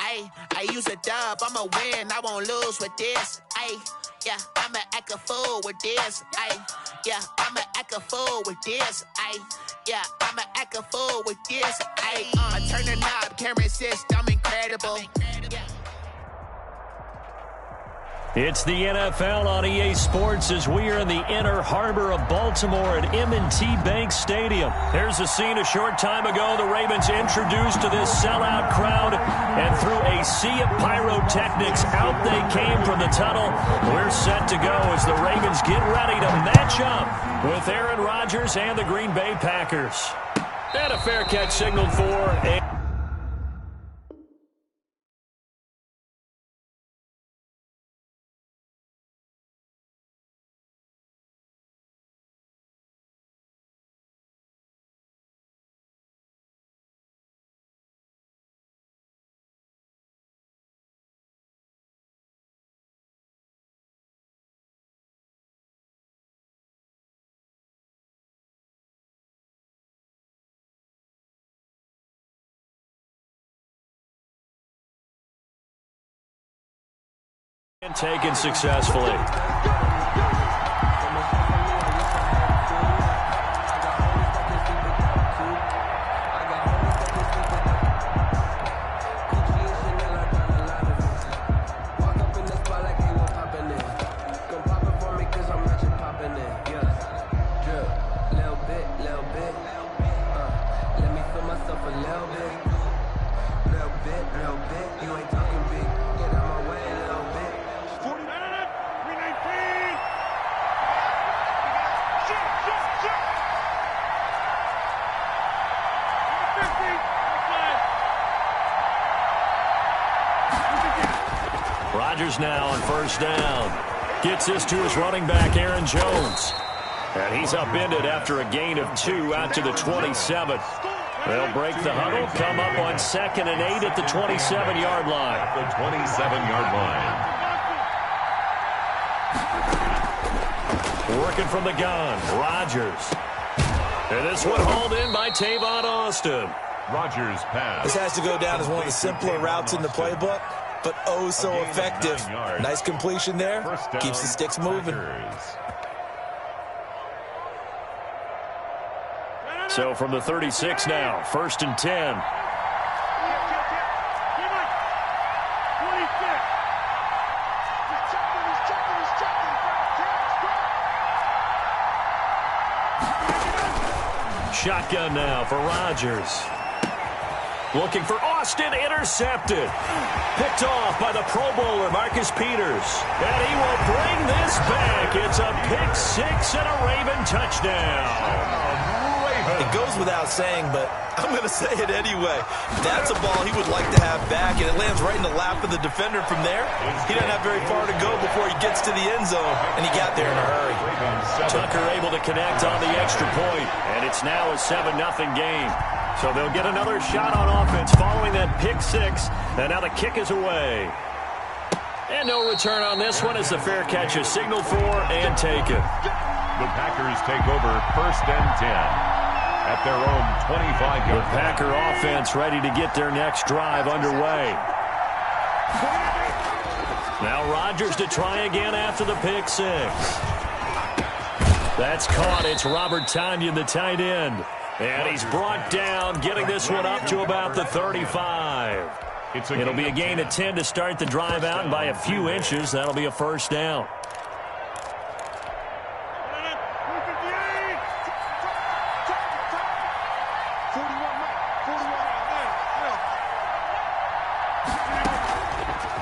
Ayy, I use a dub, I'ma win, I won't lose with this. Ayy, yeah, I'ma act a fool with this. Ayy, yeah, I'ma act a fool with this. Ayy, yeah, I'ma act a fool with this. Ayy, I turn the knob, camera assist, I'm incredible. It's the NFL on EA Sports as we are in the inner harbor of Baltimore at M&T Bank Stadium. There's a scene a short time ago the Ravens introduced to this sellout crowd, and through a sea of pyrotechnics, out they came from the tunnel. We're set to go as the Ravens get ready to match up with Aaron Rodgers and the Green Bay Packers. And a fair catch signaled for and taken successfully. Rodgers now on first down. Gets this to his running back, Aaron Jones. And he's upended after a gain of 2 out to the 27. They'll break the huddle, come up on 2nd and 8 at the 27-yard line. At the 27-yard line. Working from the gun, Rodgers. And this one hauled in by Tavon Austin. Rodgers pass. This has to go down as one of the simpler routes in the playbook, but oh so effective. Nice completion there. Keeps the sticks moving. So from the 36 now, 1st and 10. Shotgun now for Rodgers. Looking for Austin, intercepted. Picked off by the Pro Bowler, Marcus Peters. And he will bring this back. It's a pick 6 and a Raven touchdown. It goes without saying, but I'm going to say it anyway. That's a ball he would like to have back, and it lands right in the lap of the defender from there. He doesn't have very far to go before he gets to the end zone, and he got there in a hurry. Tucker able to connect on the extra point, and it's now a 7-0 game. So they'll get another shot on offense following that pick 6, and now the kick is away. And no return on this one as the fair catch is signaled for and taken. The Packers take over 1st and 10. At their own 25-yard line. The Packer offense ready to get their next drive underway. Now Rodgers to try again after the pick 6. That's caught. It's Robert Tonyan, the tight end. And he's brought down, getting this one up to about the 35. It'll be a gain of 10 to start the drive out, and by a few inches, that'll be a first down.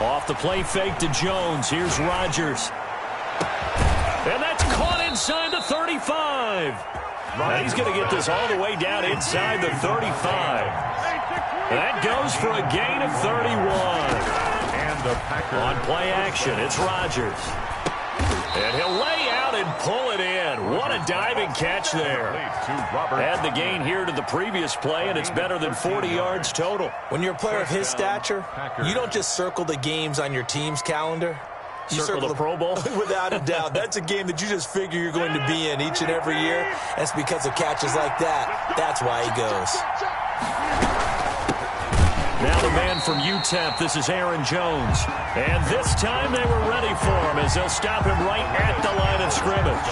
Off the play fake to Jones. Here's Rodgers. And that's caught inside the 35. And he's going to get this all the way down inside the 35. That goes for a gain of 31. And the Packers on play action, it's Rodgers. And he'll lay out and pull it in. What a diving catch there. Add the gain here to the previous play, and it's better than 40 yards total. When you're a player of his stature, you don't just circle the games on your team's calendar. You circle the Pro Bowl? Without a doubt. That's a game that you just figure you're going to be in each and every year. And it's because of catches like that. That's why he goes. Now the man from UTEP, this is Aaron Jones. And this time they were ready for him as they'll stop him right at the line of scrimmage.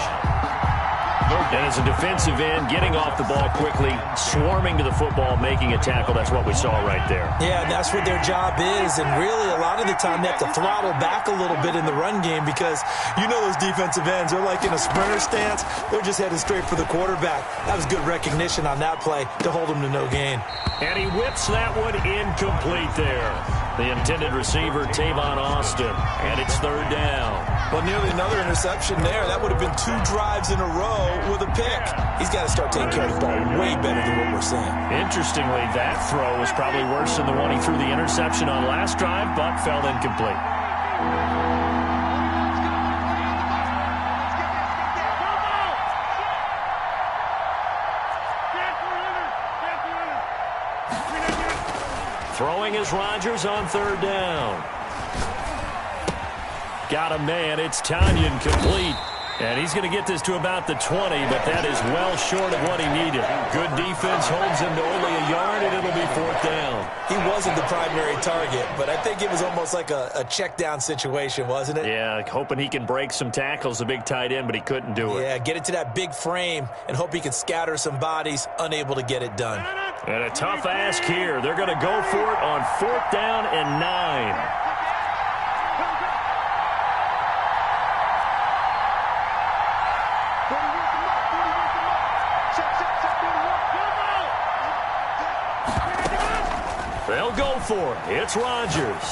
And as a defensive end, getting off the ball quickly, swarming to the football, making a tackle, that's what we saw right there. Yeah, that's what their job is, and really a lot of the time they have to throttle back a little bit in the run game because you know those defensive ends, they're like in a sprinter stance. They're just headed straight for the quarterback. That was good recognition on that play to hold him to no gain. And he whips that one incomplete there. The intended receiver, Tavon Austin, and it's third down. Well, nearly another interception there. That would have been 2 drives in a row with a pick. He's got to start taking care of the ball way better than what we're seeing. Interestingly, that throw was probably worse than the one he threw the interception on last drive, but fell incomplete. Throwing is Rodgers on third down. Got a man. It's Tanyan complete. And he's going to get this to about the 20, but that is well short of what he needed. Good defense holds him to only a yard, and it'll be fourth down. He wasn't the primary target, but I think it was almost like a check down situation, wasn't it? Yeah, hoping he can break some tackles, the big tight end, but he couldn't do it. Yeah, get it to that big frame and hope he can scatter some bodies, unable to get it done. And a tough ask here. They're going to go for it on fourth down and 9. They'll go for it. It's Rodgers.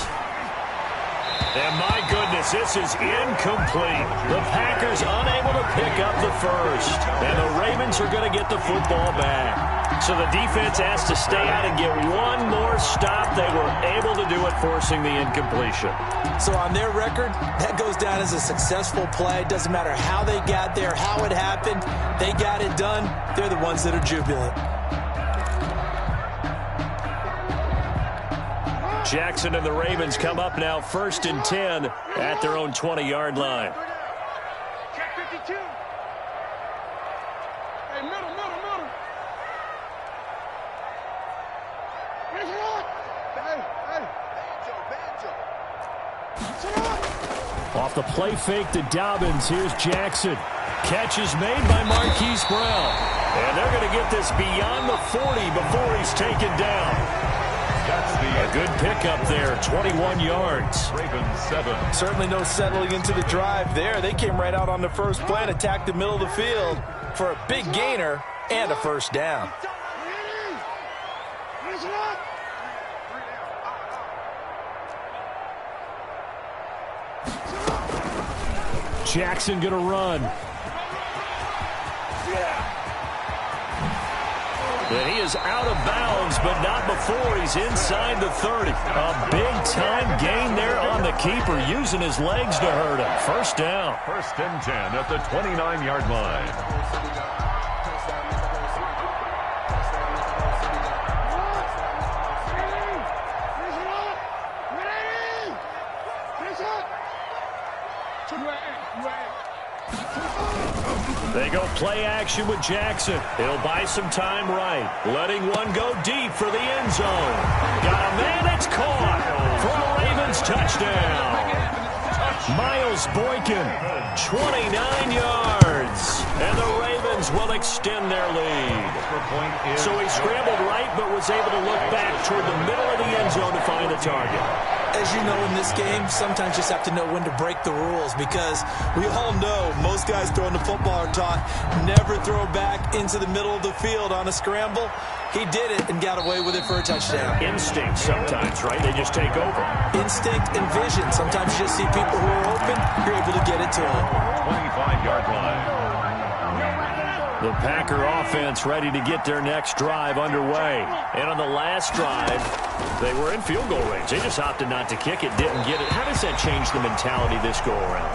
And my goodness, this is incomplete. The Packers unable to pick up the first. And the Ravens are going to get the football back. So the defense has to stay out and get one more stop. They were able to do it, forcing the incompletion. So on their record, that goes down as a successful play. Doesn't matter how they got there, how it happened. They got it done. They're the ones that are jubilant. Jackson and the Ravens come up now 1st and 10 at their own 20-yard line. Check 52. Hey, middle. Where's it on? Hey. Off the play fake to Dobbins, here's Jackson. Catch is made by Marquise Brown. And they're going to get this beyond the 40 before he's taken down. A good pickup there, 21 yards. Ravens 7. Certainly no settling into the drive there. They came right out on the first play and attacked the middle of the field for a big gainer and a first down. Jackson going to run. And he is out of bounds, but not before he's inside the 30. A big-time gain there on the keeper, using his legs to hurt him. First down. 1st and 10 at the 29-yard line. They go play action with Jackson. He'll buy some time right. Letting one go deep for the end zone. Got a man, it's caught for a Ravens touchdown. Miles Boykin, 29 yards. And the Ravens will extend their lead. So he scrambled right, but was able to look back toward the middle of the end zone to find the target. As you know, in this game, sometimes you just have to know when to break the rules because we all know most guys throwing the football are taught never throw back into the middle of the field on a scramble. He did it and got away with it for a touchdown. Instinct sometimes, right? They just take over. Instinct and vision. Sometimes you just see people who are open, you're able to get it to them. 25-yard line. The Packer offense ready to get their next drive underway. And on the last drive, they were in field goal range. They just opted not to kick it, didn't get it. How does that change the mentality this go-around?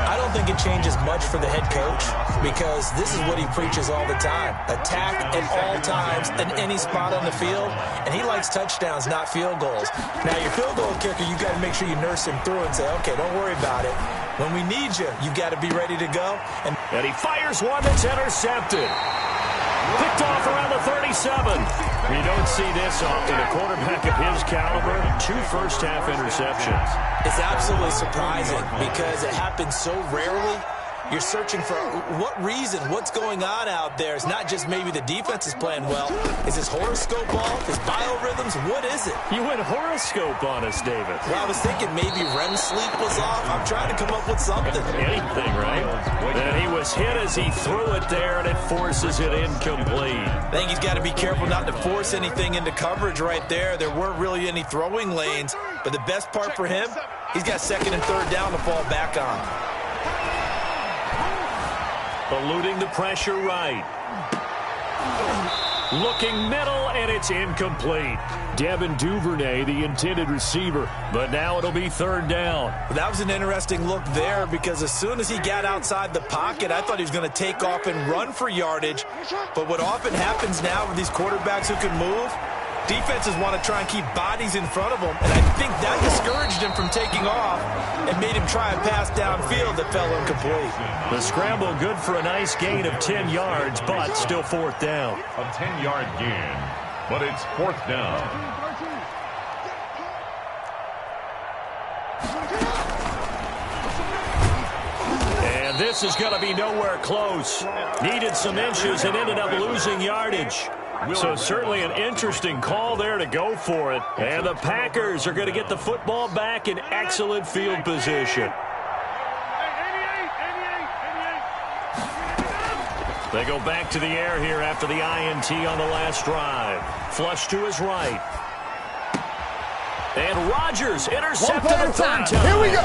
I don't think it changes much for the head coach because this is what he preaches all the time. Attack at all times in any spot on the field, and he likes touchdowns, not field goals. Now, your field goal kicker, you got to make sure you nurse him through and say, okay, don't worry about it. When we need you, you got to be ready to go. And he fires one that's intercepted. Picked off around the 37. You don't see this often. A quarterback of his caliber, 2 first-half interceptions. It's absolutely surprising because it happens so rarely. You're searching for what reason, what's going on out there. It's not just maybe the defense is playing well. Is his horoscope off? His biorhythms? What is it? You went horoscope on us, David. Well, I was thinking maybe REM sleep was off. I'm trying to come up with something. Anything, right? And he was hit as he threw it there, and it forces it incomplete. I think he's got to be careful not to force anything into coverage right there. There weren't really any throwing lanes, but the best part for him, he's got 2nd and 3rd down to fall back on. Eluding the pressure right. Looking middle, and it's incomplete. Devin Duvernay, the intended receiver. But now it'll be 3rd down. That was an interesting look there because as soon as he got outside the pocket, I thought he was going to take off and run for yardage. But what often happens now with these quarterbacks who can move, defenses want to try and keep bodies in front of them, and I think that discouraged him from taking off and made him try a pass downfield that fell incomplete. The scramble good for a nice gain of 10 yards, but still 4th down. A 10-yard gain, but it's 4th down. And this is going to be nowhere close. Needed some inches and ended up losing yardage. So certainly an interesting call there to go for it. And the Packers are going to get the football back in excellent field position. They go back to the air here after the INT on the last drive. Flush to his right. And Rodgers intercepted the 3rd time. Here we go.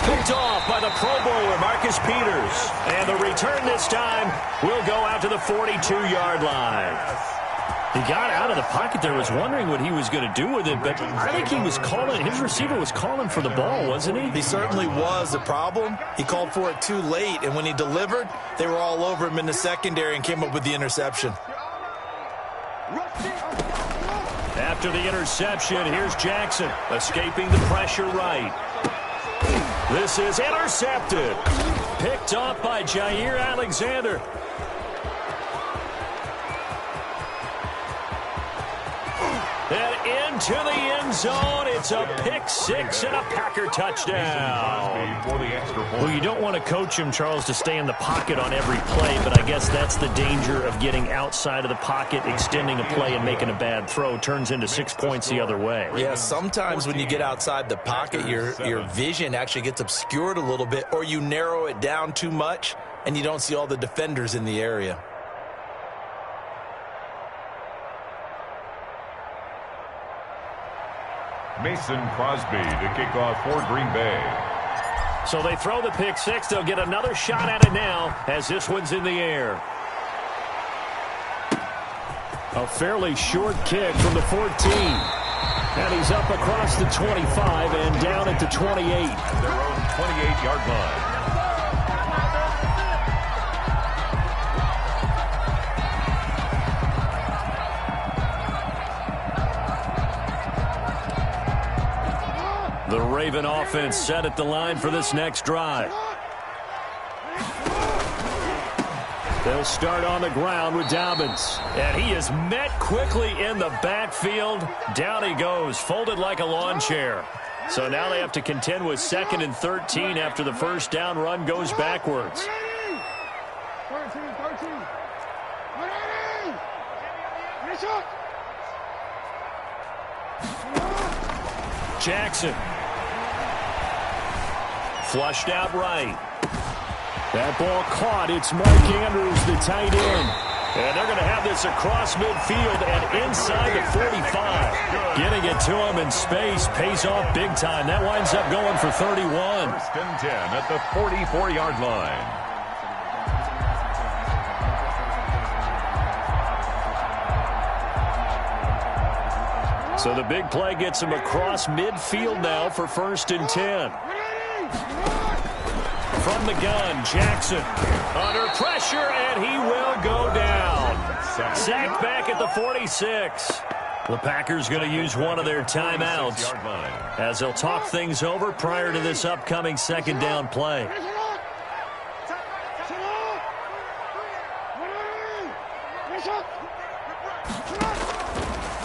Picked off by the Pro Bowler, Marcus Peters. And the return this time will go out to the 42-yard line. He got out of the pocket there, was wondering what he was going to do with it, but I think he was calling, his receiver was calling for the ball, wasn't he? He certainly was. The problem, he called for it too late, and when he delivered, they were all over him in the secondary and came up with the interception. After the interception, here's Jackson, escaping the pressure right. This is intercepted. Picked off by Jair Alexander. And into the end zone, it's a pick 6 and a Packer touchdown. Well, you don't want to coach him, Charles, to stay in the pocket on every play, but I guess that's the danger of getting outside of the pocket, extending a play and making a bad throw. Turns into 6 points the other way. Yeah, sometimes when you get outside the pocket, your vision actually gets obscured a little bit, or you narrow it down too much, and you don't see all the defenders in the area. Mason Crosby to kick off for Green Bay. So they throw the pick 6. They'll get another shot at it now as this one's in the air. A fairly short kick from the 14. And he's up across the 25 and down at the 28. At their own 28-yard line. The Raven offense set at the line for this next drive. They'll start on the ground with Dobbins. And he is met quickly in the backfield. Down he goes, folded like a lawn chair. So now they have to contend with 2nd and 13 after the first down run goes backwards. Jackson. Flushed out right. That ball caught. It's Mark Andrews, the tight end. And they're going to have this across midfield and inside the 45. Getting it to him in space pays off big time. That winds up going for 31. 1st and 10 at the 44-yard line. So the big play gets him across midfield now for 1st and 10. From the gun, Jackson under pressure, and he will go down. Sacked back at the 46. The Packers going to use one of their timeouts as they'll talk things over prior to this upcoming 2nd down play.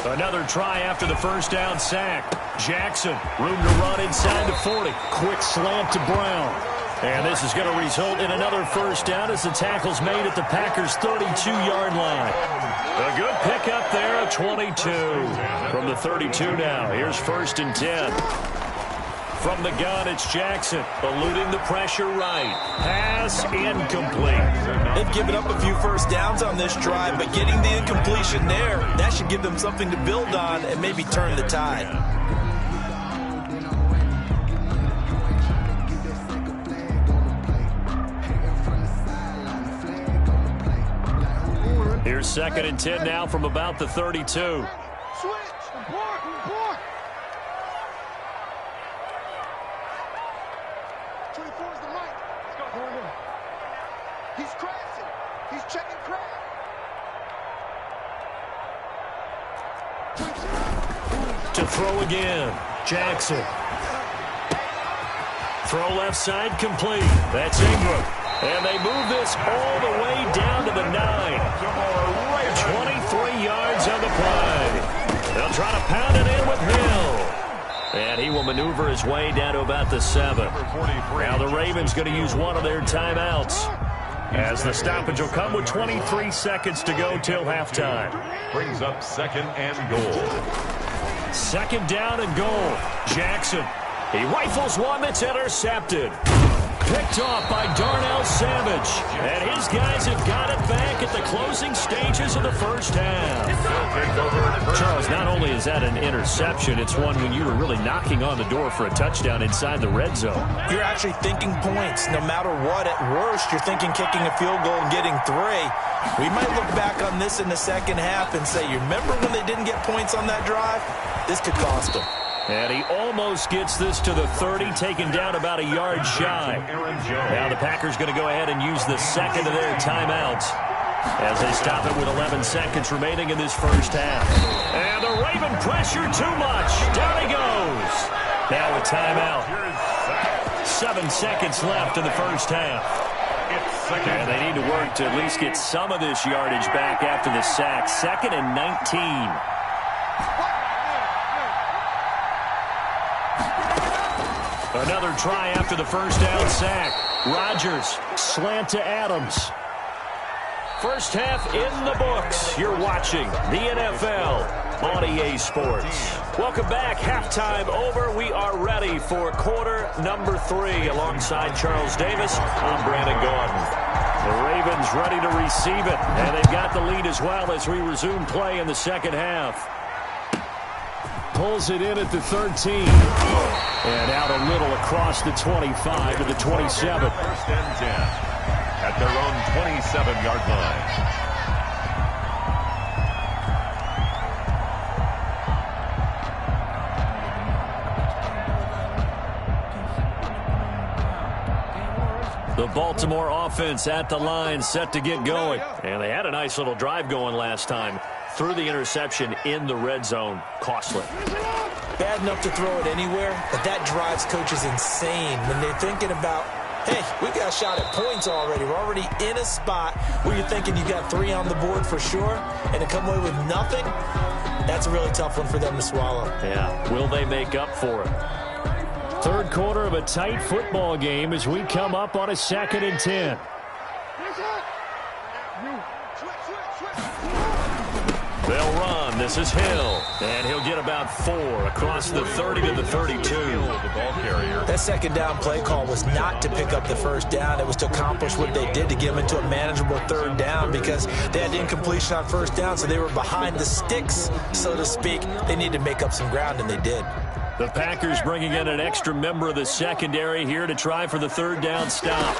Another try after the first down sack. Jackson, room to run inside the 40. Quick slant to Brown. And this is going to result in another first down as the tackle's made at the Packers' 32-yard line. A good pickup there, a 22. From the 32 now, here's 1st and 10. From the gun, it's Jackson, eluding the pressure right. Pass incomplete. They've given up a few first downs on this drive, but getting the incompletion there, that should give them something to build on and maybe turn the tide. Here's 2nd and 10 now from about the 32. He's crashing. He's checking crash. To throw again. Jackson. Throw left side complete. That's Ingram. And they move this all the way down to the 9. 23 yards on the play. They'll try to pound it in with Hill. And he will maneuver his way down to about the 7. Now the Ravens going to use one of their timeouts, as the stoppage will come with 23 seconds to go till halftime. Brings up 2nd and goal. 2nd down and goal. Jackson. He rifles one that's intercepted. Picked off by Darnell Savage. And his guys have got it back at the closing stages of the first half. Charles, not only is that an interception, it's one when you were really knocking on the door for a touchdown inside the red zone. You're actually thinking points. No matter what, at worst, you're thinking kicking a field goal and getting 3. We might look back on this in the second half and say, you remember when they didn't get points on that drive? This could cost them. And he almost gets this to the 30, taken down about a yard shy. Now the Packers going to go ahead and use the second of their timeouts as they stop it with 11 seconds remaining in this first half. And the Raven pressure too much. Down he goes. Now a timeout. 7 seconds left in the first half. And they need to work to at least get some of this yardage back after the sack. 2nd and 19. Another try after the first down sack. Rodgers, slant to Adams. First half in the books. You're watching the NFL on EA Sports. Welcome back. Halftime over. We are ready for quarter number 3. Alongside Charles Davis, I'm Brandon Gordon. The Ravens ready to receive it, and they've got the lead as well as we resume play in the second half. Pulls it in at the 13. And out a little across the 25 to the 27. 1st and 10 at their own 27-yard line. The Baltimore offense at the line, set to get going. And they had a nice little drive going last time. Through the interception in the red zone. Costly. Bad enough to throw it anywhere, but that drives coaches insane when they're thinking about, hey, we got a shot at points already. We're already in a spot where you're thinking you got 3 on the board for sure, and to come away with nothing, that's a really tough one for them to swallow. Yeah, will they make up for it? Third quarter of a tight football game as we come up on a 2nd and 10. They'll run. This is Hill. And he'll get about 4 across the 30 to the 32. That second down play call was not to pick up the first down. It was to accomplish what they did to get them into a manageable 3rd down because they had incompletion on 1st down, so they were behind the sticks, so to speak. They needed to make up some ground, and they did. The Packers bringing in an extra member of the secondary here to try for the 3rd down stop.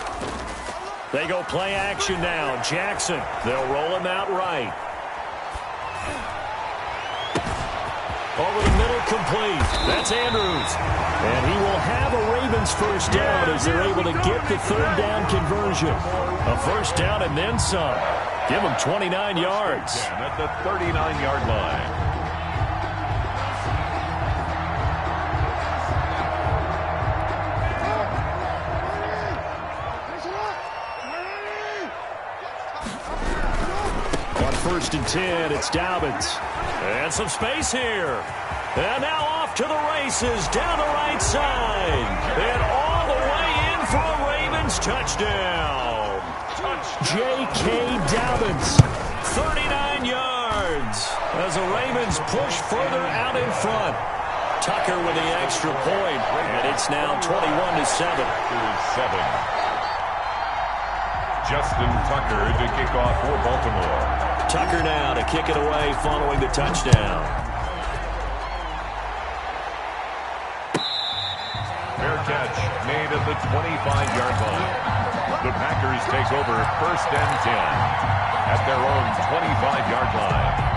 They go play action now. Jackson. They'll roll him out right. Over the middle, complete. That's Andrews. And he will have a Ravens first down as they're able to get the 3rd down conversion. A first down and then some. Give them 29 yards. At the 39-yard line. first and 10. It's Dobbins. And some space here. And now off to the races down the right side. And all the way in for a Ravens touchdown. J.K. Dobbins, 39 yards. As the Ravens push further out in front. Tucker with the extra point. And it's now 21-7. Justin Tucker to kick off for Baltimore. Tucker now to kick it away following the touchdown. Fair catch made at the 25-yard line. The Packers take over first and 10 at their own 25-yard line.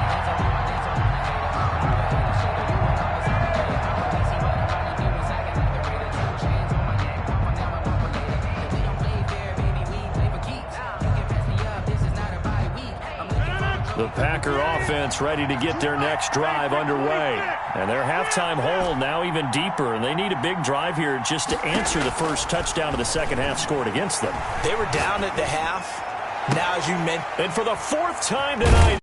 The Packer offense ready to get their next drive underway. And their halftime hole now even deeper. And they need a big drive here just to answer the first touchdown of the second half scored against them. They were down at the half. Now, as you mentioned. And for the fourth time tonight.